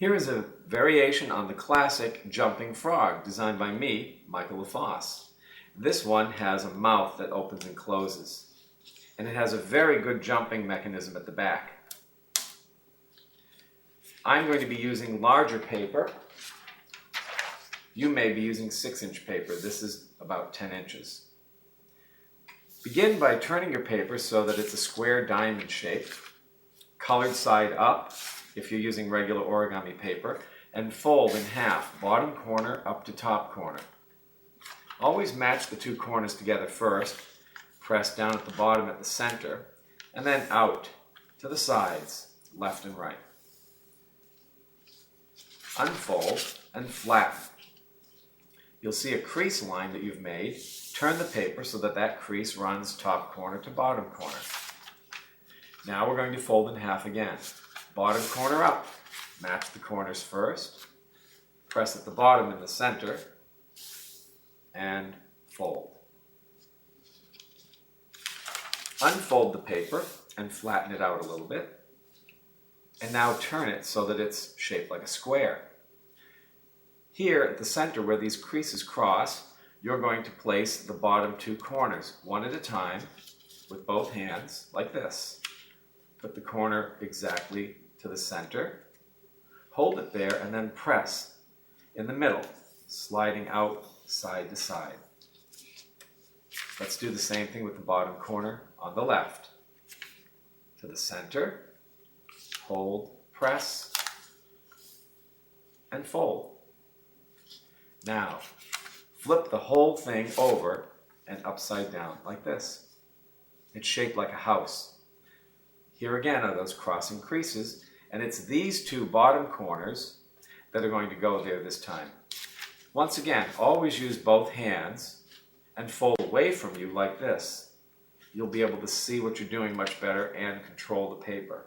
Here is a variation on the classic jumping frog designed by me, Michael LaFosse. This one has a mouth that opens and closes, and it has a very good jumping mechanism at the back. I'm going to be using larger paper. You may be using 6-inch paper. This is about 10 inches. Begin by turning your paper so that it's a square diamond shape, colored side up if you're using regular origami paper, and fold in half, bottom corner up to top corner. Always match the two corners together first, press down at the bottom at the center, and then out to the sides, left and right. Unfold and flatten. You'll see a crease line that you've made. Turn the paper so that that crease runs top corner to bottom corner. Now we're going to fold in half again. Bottom corner up. Match the corners first. Press at the bottom in the center and fold. Unfold the paper and flatten it out a little bit. And now turn it so that it's shaped like a square. Here at the center where these creases cross, you're going to place the bottom two corners one at a time with both hands like this. Put the corner exactly to the center. Hold it there and then press in the middle, sliding out side to side. Let's do the same thing with the bottom corner on the left. To the center, hold, press, and fold. Now, flip the whole thing over and upside down like this. It's shaped like a house. Here again are those crossing creases, and it's these two bottom corners that are going to go there this time. Once again, always use both hands and fold away from you like this. You'll be able to see what you're doing much better and control the paper.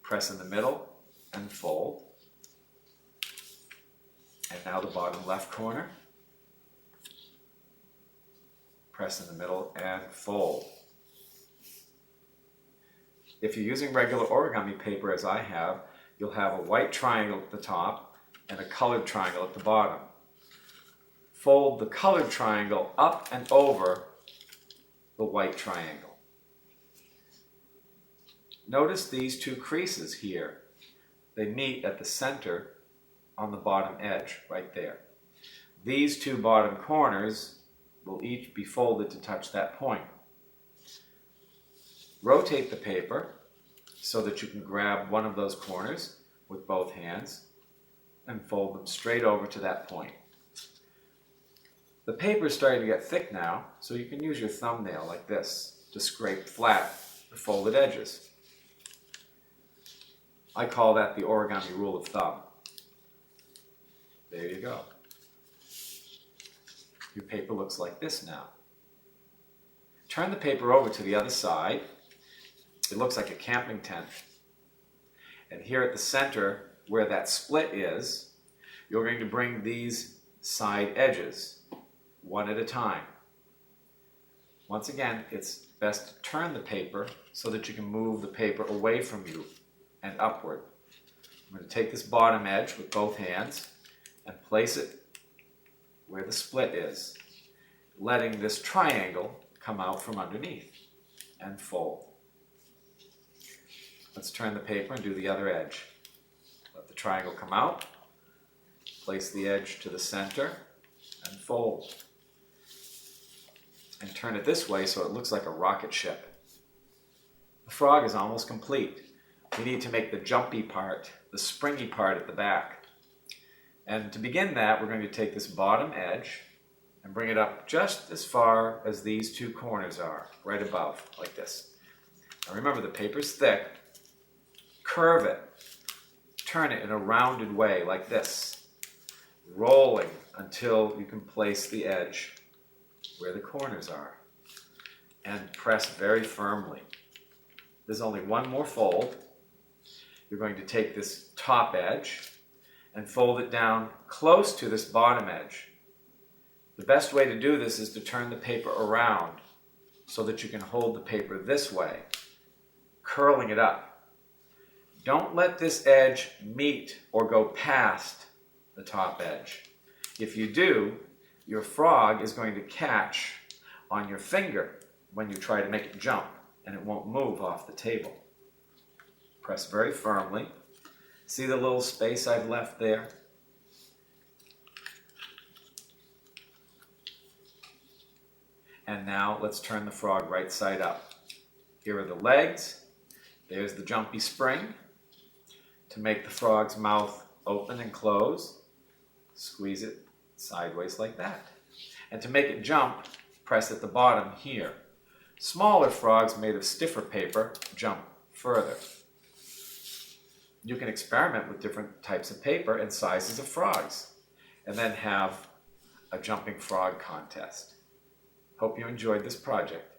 Press in the middle and fold. And now the bottom left corner. Press in the middle and fold. If you're using regular origami paper as I have, you'll have a white triangle at the top and a colored triangle at the bottom. Fold the colored triangle up and over the white triangle. Notice these two creases here. They meet at the center on the bottom edge, right there. These two bottom corners will each be folded to touch that point. Rotate the paper so that you can grab one of those corners with both hands and fold them straight over to that point. The paper is starting to get thick now, so you can use your thumbnail like this to scrape flat the folded edges. I call that the origami rule of thumb. There you go. Your paper looks like this now. Turn the paper over to the other side. It looks like a camping tent. And here at the center, where that split is, you're going to bring these side edges one at a time. Once again, it's best to turn the paper so that you can move the paper away from you and upward. I'm going to take this bottom edge with both hands and place it where the split is, letting this triangle come out from underneath and fold. Let's turn the paper and do the other edge. Let the triangle come out, place the edge to the center and fold. And turn it this way so it looks like a rocket ship. The frog is almost complete. We need to make the jumpy part, the springy part at the back. And to begin that, we're going to take this bottom edge and bring it up just as far as these two corners are, right above, like this. Now remember, the paper's thick. Curve it. Turn it in a rounded way, like this. Rolling until you can place the edge where the corners are. And press very firmly. There's only one more fold. You're going to take this top edge and fold it down close to this bottom edge. The best way to do this is to turn the paper around so that you can hold the paper this way, curling it up. Don't let this edge meet or go past the top edge. If you do, your frog is going to catch on your finger when you try to make it jump, and it won't move off the table. Press very firmly. See the little space I've left there? And now let's turn the frog right side up. Here are the legs. There's the jumpy spring. To make the frog's mouth open and close, squeeze it sideways like that. And to make it jump, press at the bottom here. Smaller frogs made of stiffer paper jump further. You can experiment with different types of paper and sizes of frogs, and then have a jumping frog contest. Hope you enjoyed this project.